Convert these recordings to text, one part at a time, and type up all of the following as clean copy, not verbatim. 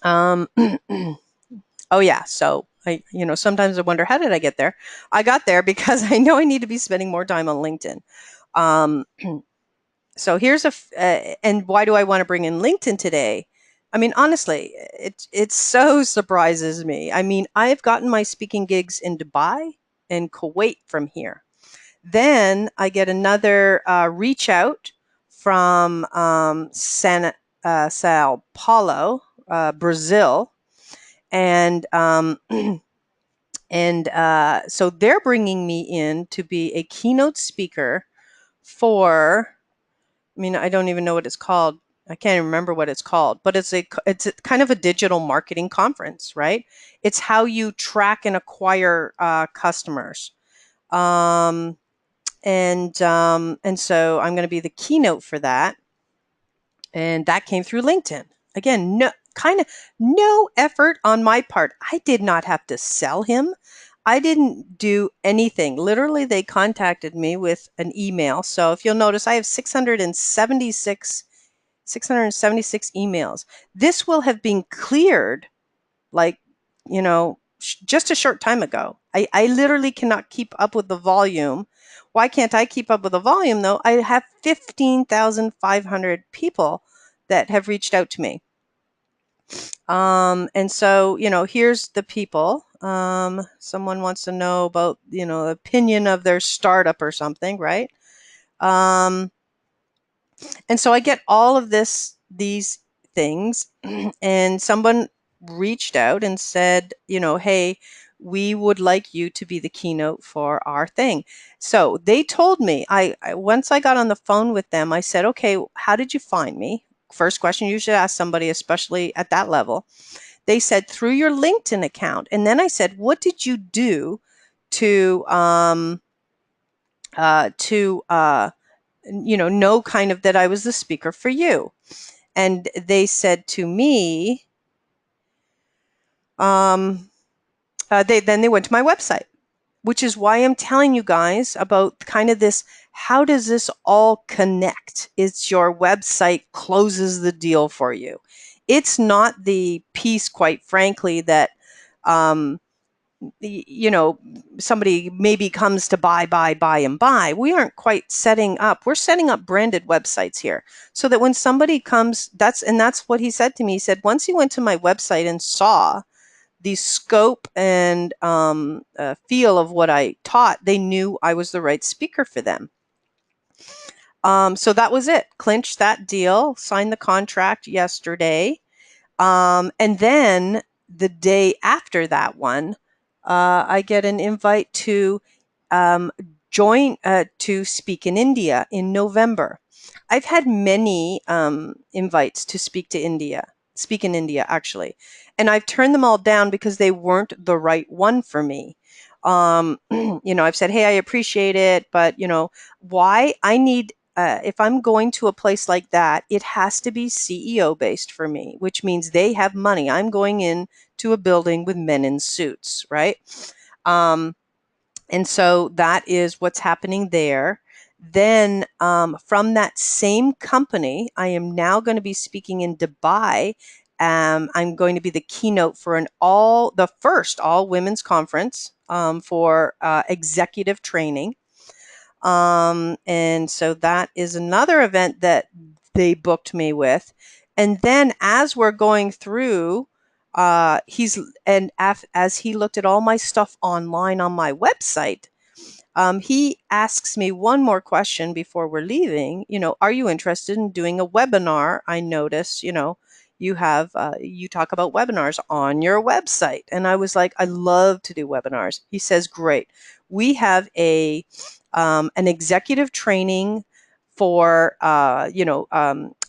Um, oh yeah, so sometimes I wonder, how did I get there? I got there because I know I need to be spending more time on LinkedIn. Um, so and why do I want to bring in LinkedIn today? I mean, honestly, it so surprises me. I mean, I've gotten my speaking gigs in Dubai and Kuwait from here. Then I get another reach out from Sao Paulo, Brazil, and so they're bringing me in to be a keynote speaker for. I mean, I don't even know what it's called. I can't even remember what it's called, but it's a kind of a digital marketing conference, right? It's how you track and acquire customers. Um, and so I'm going to be the keynote for that, and that came through LinkedIn. Again, no effort on my part. I did not have to sell him. I didn't do anything. Literally, they contacted me with an email. So if you'll notice, I have 676 emails. This will have been cleared like, just a short time ago. I literally cannot keep up with the volume. Why can't I keep up with the volume though? I have 15,500 people that have reached out to me. And so, here's the people. Someone wants to know about, opinion of their startup or something, right? Um, and so I get all of these things, and someone reached out and said, hey, we would like you to be the keynote for our thing. So they told me, once I got on the phone with them, I said, okay, how did you find me? First question you should ask somebody, especially at that level. They said, through your LinkedIn account. And then I said, what did you do to to know kind of that I was the speaker for you? And they said to me, um, then they went to my website, which is why I'm telling you guys about kind of this. How does this all connect? It's your website closes the deal for you. It's not the piece, quite frankly, that um, you know, somebody maybe comes to buy and buy. We aren't quite setting up. We're setting up branded websites here so that when somebody comes, that's what he said to me. He said, once he went to my website and saw the scope and feel of what I taught, they knew I was the right speaker for them. So that was it. Clinched that deal, signed the contract yesterday. And then the day after that one, I get an invite to um, join to speak in India in November. I've had many invites to speak in India actually, and I've turned them all down because they weren't the right one for me. I've said, hey, I appreciate it, but why? I need if I'm going to a place like that, it has to be CEO based for me, which means they have money. I'm going in to a building with men in suits, right? Um, and so that is what's happening there. Then from that same company, I am now going to be speaking in Dubai. I'm going to be the keynote for the first all women's conference for executive training. And so that is another event that they booked me with. And then as we're going through, as he looked at all my stuff online on my website, he asks me one more question before we're leaving. Are you interested in doing a webinar? I notice, you talk about webinars on your website. And I was like, I love to do webinars. He says, great. We have an executive training for,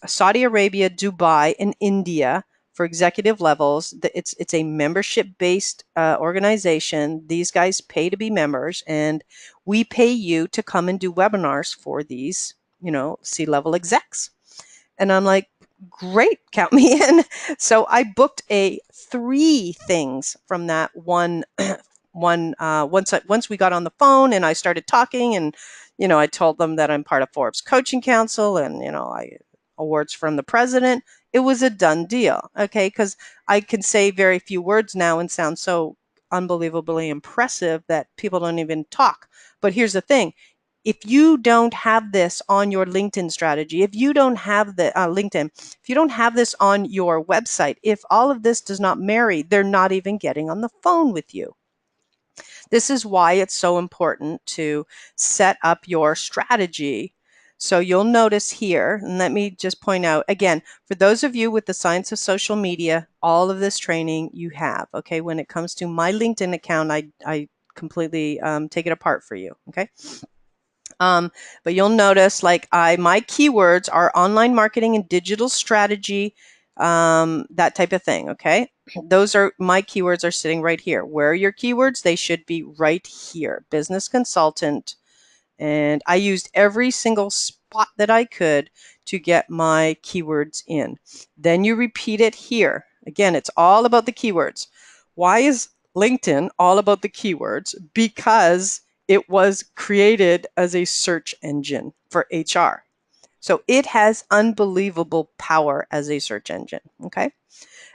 Saudi Arabia, Dubai, and India for executive levels. It's a membership-based organization. These guys pay to be members, and we pay you to come and do webinars for these, C-level execs. And I'm like, great, count me in. So I booked three things from that one. Once we got on the phone and I started talking, and I told them that I'm part of Forbes Coaching Council, and awards from the president, it was a done deal, okay? Because I can say very few words now and sound so unbelievably impressive that people don't even talk. But here's the thing. If you don't have this on your LinkedIn strategy, if you don't have the LinkedIn, if you don't have this on your website, if all of this does not marry, they're not even getting on the phone with you. This is why it's so important to set up your strategy. So you'll notice here, and let me just point out again, for those of you with the science of social media, all of this training you have, okay? When it comes to my LinkedIn account, I completely take it apart for you, okay? But you'll notice like my keywords are online marketing and digital strategy, that type of thing, okay? Those are my keywords are sitting right here. Where are your keywords? They should be right here. Business consultant. And I used every single spot that I could to get my keywords in. Then you repeat it here. Again, it's all about the keywords. Why is LinkedIn all about the keywords? Because it was created as a search engine for HR. So it has unbelievable power as a search engine, okay?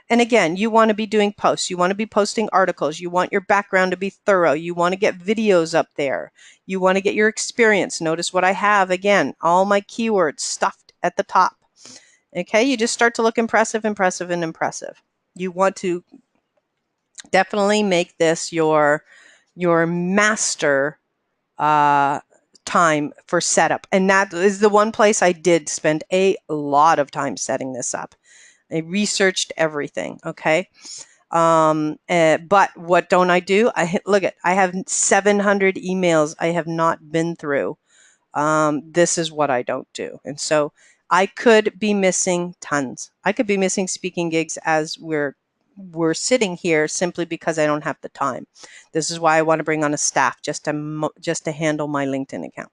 And again, you want to be doing posts. You want to be posting articles. You want your background to be thorough. You want to get videos up there. You want to get your experience. Notice what I have. Again, all my keywords stuffed at the top. Okay, you just start to look impressive, impressive, and impressive. You want to definitely make this your master time for setup. And that is the one place I did spend a lot of time setting this up. I researched everything, okay? But what don't I do? Look at, I have 700 emails I have not been through. This is what I don't do. And so I could be missing tons. I could be missing speaking gigs as we're sitting here simply because I don't have the time. This is why I want to bring on a staff just to handle my LinkedIn account.